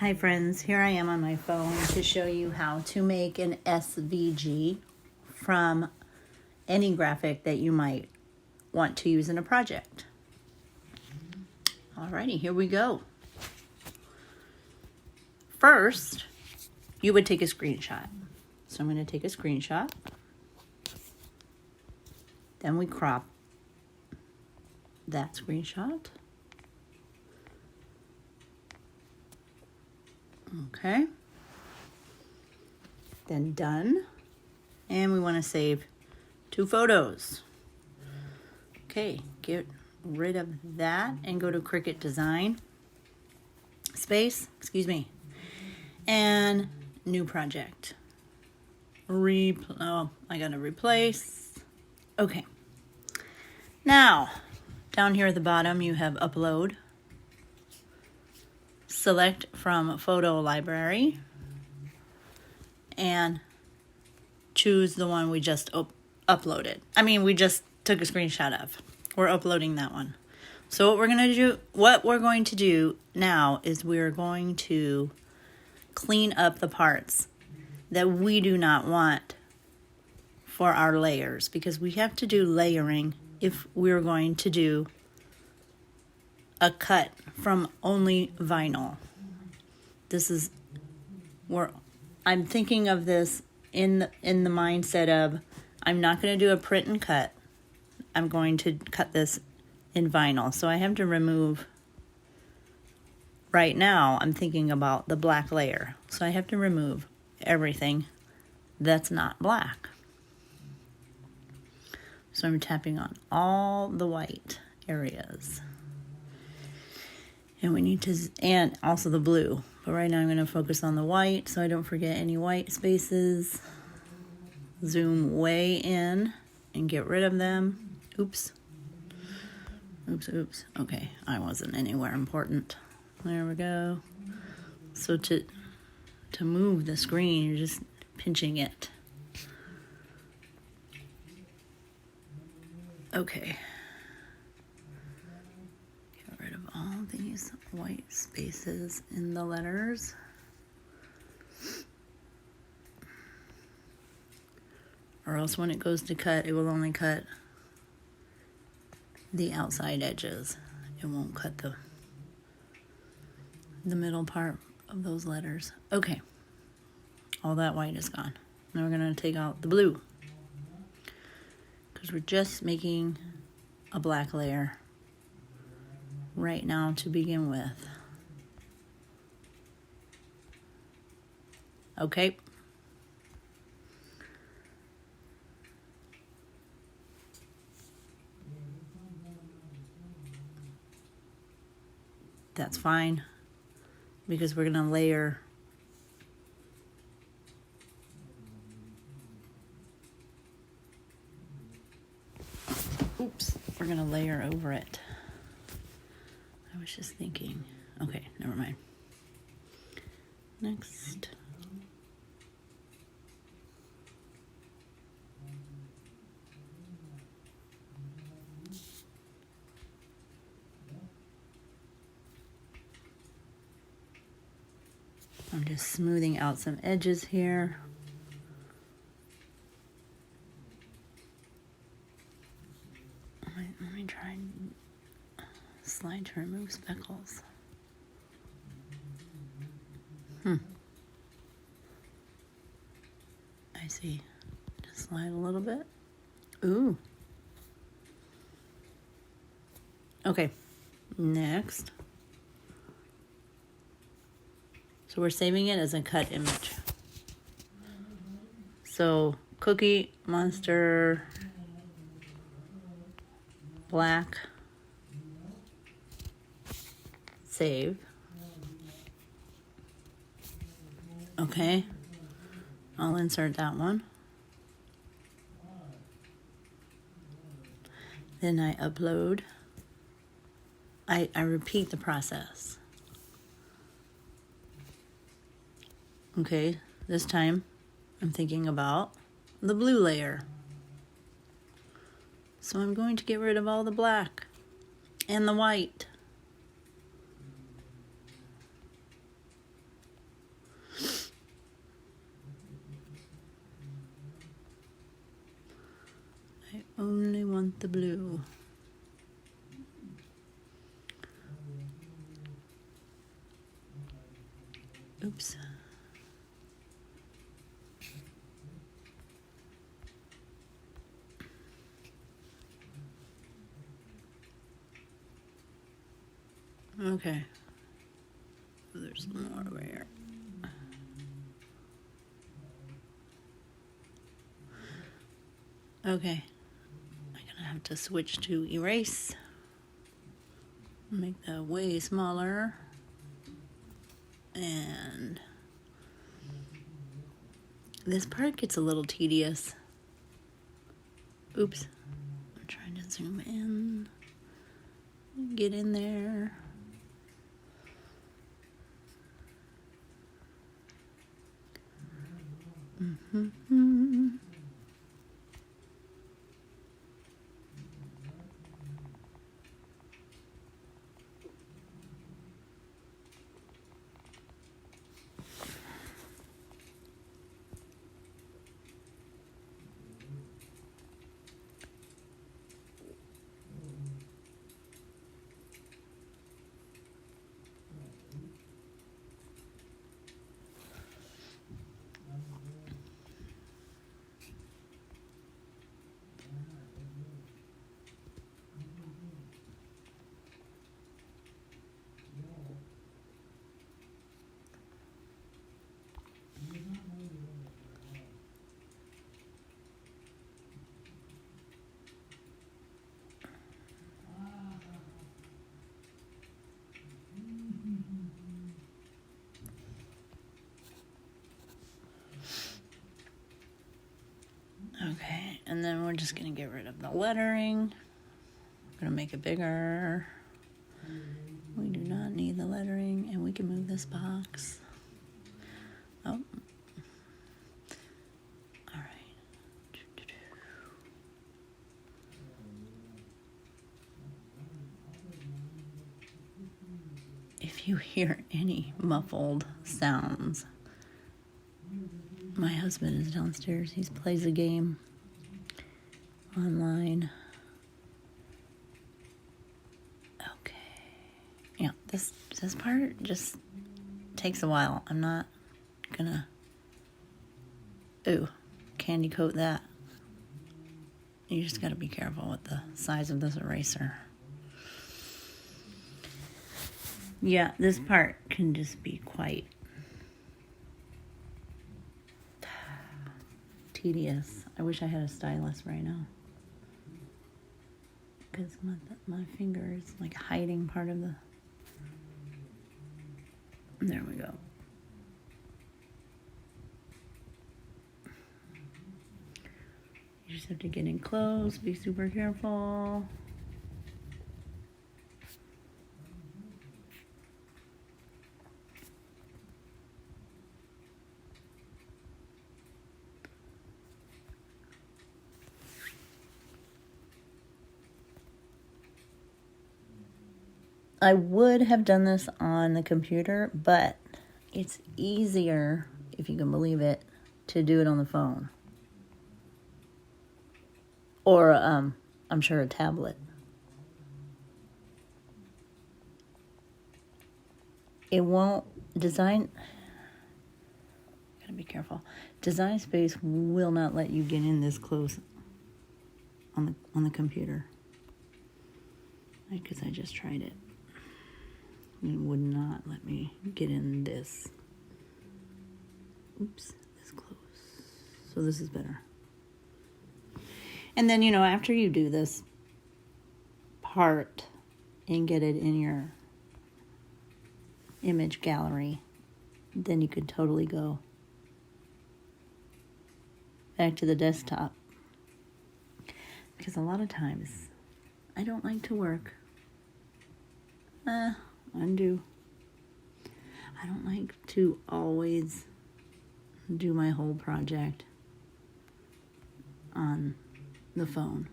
Hi friends, here I am on my phone to show you how to make an SVG from any graphic that you might want to use in a project. Alrighty, here we go. First, you would take a screenshot. So I'm going to take a screenshot. Then we crop that screenshot. Okay. Then done. And we want to save 2 photos. Okay, get rid of that and go to Cricut Design. And new project. I gotta replace. Okay. Now, down here at the bottom, you have upload. Select from photo library and choose the one we just uploaded. We just took a screenshot of. We're uploading that one. So what we're going to do now is we're going to clean up the parts that we do not want for our layers, because we have to do layering if we're going to do a cut from only vinyl. This is where I'm thinking of this in the mindset of I'm not going to do a print and cut. I'm going to cut this in vinyl. So I have to remove, right now I'm thinking about the black layer. So I have to remove everything that's not black. So I'm tapping on all the white areas. And we need to, and also the blue. But right now I'm going to focus on the white so I don't forget any white spaces. Zoom way in and get rid of them. Oops. Okay, I wasn't anywhere important. There we go. So to move the screen, you're just pinching it. Okay. Get rid of all these white spaces in the letters. Or else when it goes to cut, it will only cut the outside edges. It won't cut the middle part of those letters. Okay. All that white is gone. Now we're going to take out the blue, because we're just making a black layer right now to begin with. Okay. That's fine, because we're going to layer we're going to layer over it. I was just thinking, okay, never mind. Next. I'm just smoothing out some edges here. Let me try and slide to remove speckles. I see. Just slide a little bit. Ooh. Okay. Next. So we're saving it as a cut image. So Cookie Monster black, save. Okay, I'll insert that one. Then I upload. I repeat the process. Okay, this time I'm thinking about the blue layer. So I'm going to get rid of all the black and the white. only want the blue. Oops. Okay. There's more over here. Okay. I'm gonna have to switch to erase. Make that way smaller. And this part gets a little tedious. Oops. I'm trying to zoom in. Get in there. Mm-hmm. Okay, and then we're just gonna get rid of the lettering. I'm gonna make it bigger. We do not need the lettering, and we can move this box. Oh. All right. If you hear any muffled sounds, my husband is downstairs. He plays a game online. Okay. Yeah, this part just takes a while. I'm not gonna candy coat that. You just gotta be careful with the size of this eraser. Yeah, this part can just be quite tedious. I wish I had a stylus right now, because my finger is like hiding part of the... There we go. You just have to get in close, be super careful. I would have done this on the computer, but it's easier, if you can believe it, to do it on the phone. Or, I'm sure, a tablet. It won't design... Gotta be careful. Design Space will not let you get in this close on the computer. Because I just tried it. It would not let me get in this. Oops, this close. So this is better. And then, after you do this part and get it in your image gallery, then you could totally go back to the desktop. Because a lot of times, I don't like to work. Undo. I don't like to always do my whole project on the phone.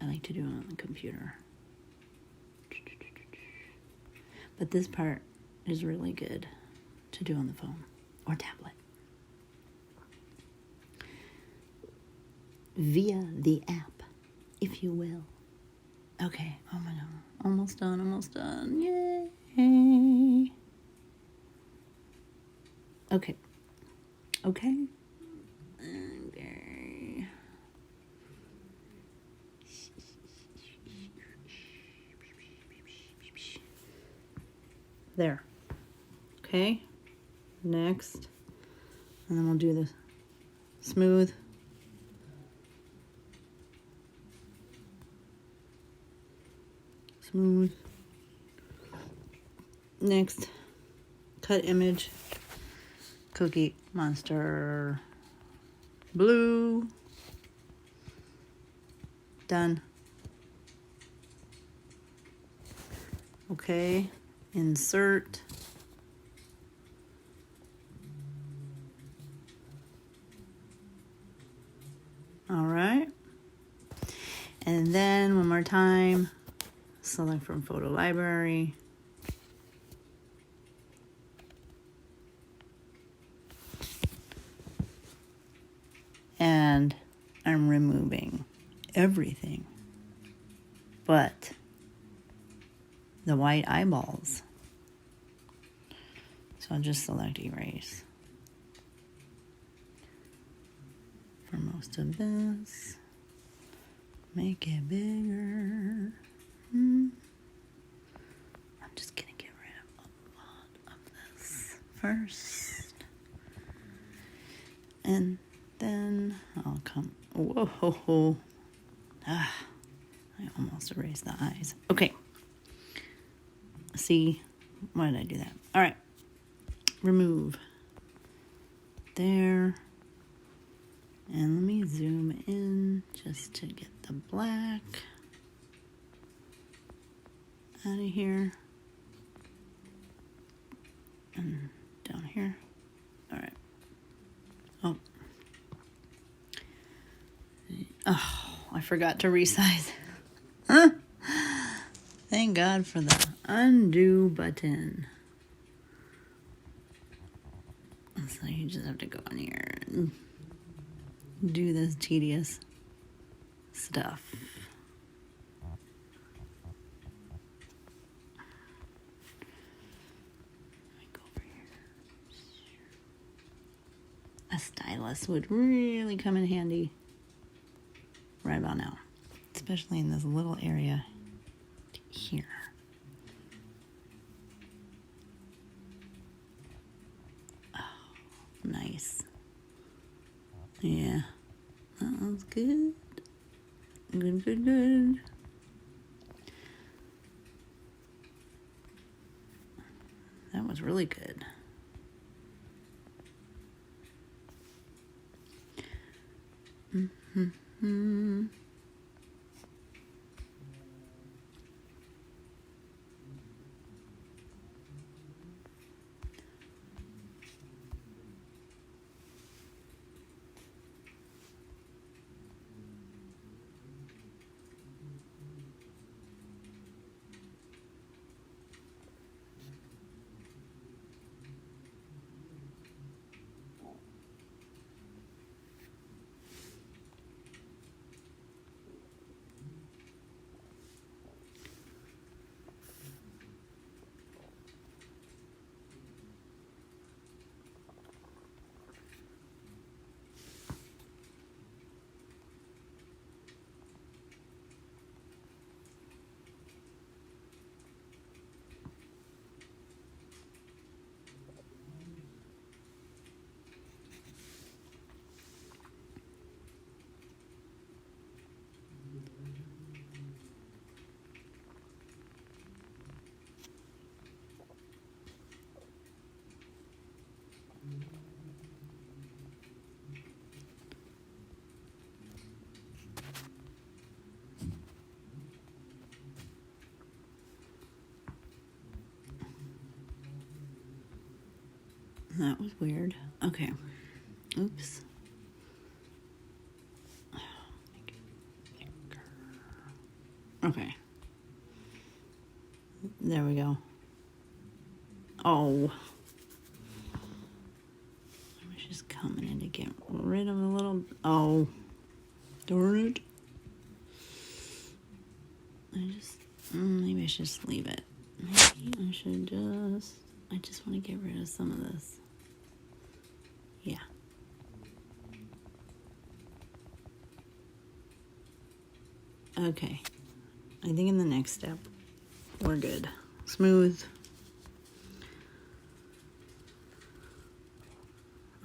I like to do it on the computer. But this part is really good to do on the phone or tablet. via the app, if you will. Okay, oh my god, almost done, yay. Okay. There. Okay, next, and then we'll do the smooth. Next, cut image, Cookie Monster blue. Done. Okay, insert. All right. And then one more time, select from photo library. And I'm removing everything but the white eyeballs. So I'll just select erase for most of this. Make it bigger. I'm just gonna get rid of a lot of this first. And then I'll come, whoa. I almost erased the eyes. Okay. See, why did I do that? All right. Remove. There. And let me zoom in just to get the black out of here. And down here. All right. Oh, I forgot to resize. Thank God for the undo button. So you just have to go in here and do this tedious stuff. Let me go over here. A stylus would really come in handy right about now, especially in this little area here. Oh, nice. Yeah, that was good. Good. That was really good. That was weird. Okay. Oops. Okay. There we go. Oh. I was just coming in to get rid of a little... Oh. Darn it. Maybe I should just leave it. Maybe I should I just want to get rid of some of this. Yeah. Okay. I think in the next step, we're good. Smooth.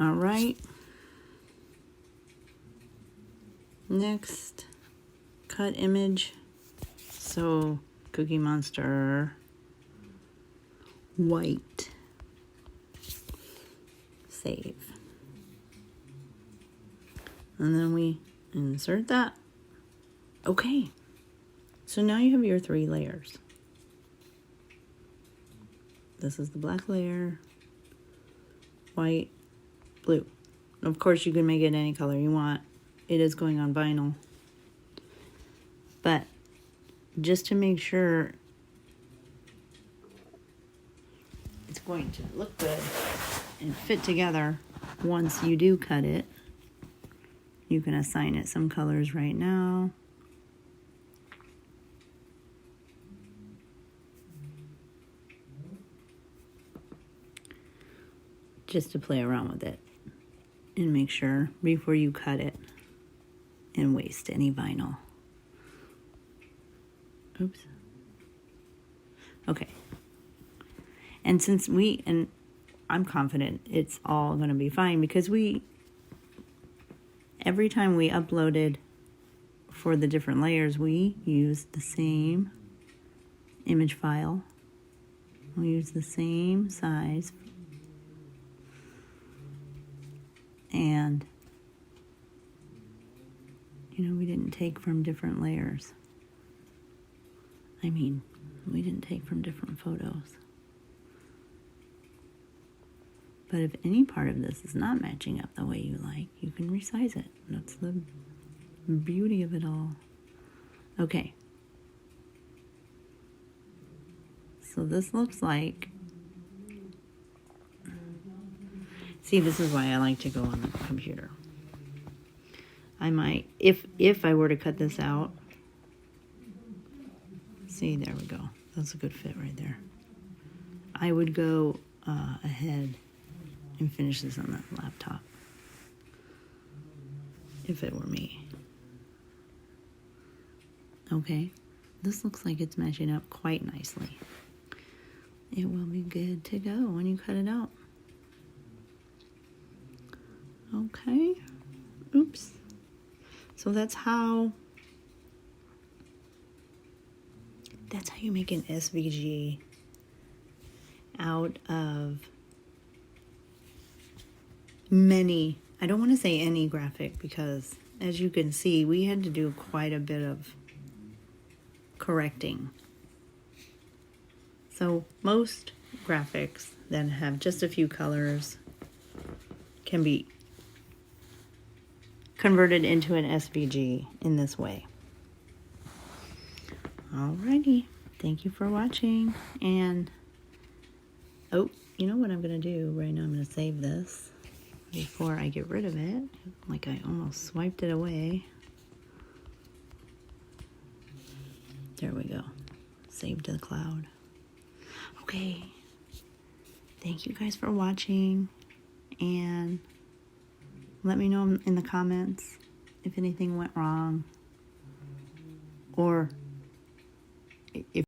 All right. Next, cut image. So, Cookie Monster white. Save. And then we insert that. Okay. So now you have your 3 layers. This is the black layer, white, blue. Of course, you can make it any color you want. It is going on vinyl. But just to make sure it's going to look good and fit together, once you do cut it, you can assign it some colors right now. Just to play around with it and make sure before you cut it and waste any vinyl. Oops. Okay. And since I'm confident it's all going to be fine because every time we uploaded for the different layers, we used the same image file. We used the same size. And, we didn't take from different layers. I mean, we didn't take from different photos. But if any part of this is not matching up the way you like, you can resize it. That's the beauty of it all. Okay. So this looks like... See, this is why I like to go on the computer. I might, if I were to cut this out, see, there we go. That's a good fit right there. I would go ahead and finish this on the laptop, if it were me. Okay, this looks like it's matching up quite nicely. It will be good to go when you cut it out. Okay, oops. So that's how you make an SVG out of many. I don't want to say any graphic because, as you can see, we had to do quite a bit of correcting. So most graphics that have just a few colors can be converted into an SVG in this way. Alrighty, thank you for watching. And oh, you know what I'm gonna do right now? I'm gonna save this before I get rid of it. Like I almost swiped it away. There we go. Save to the cloud. Okay. Thank you guys for watching, and let me know in the comments if anything went wrong, or if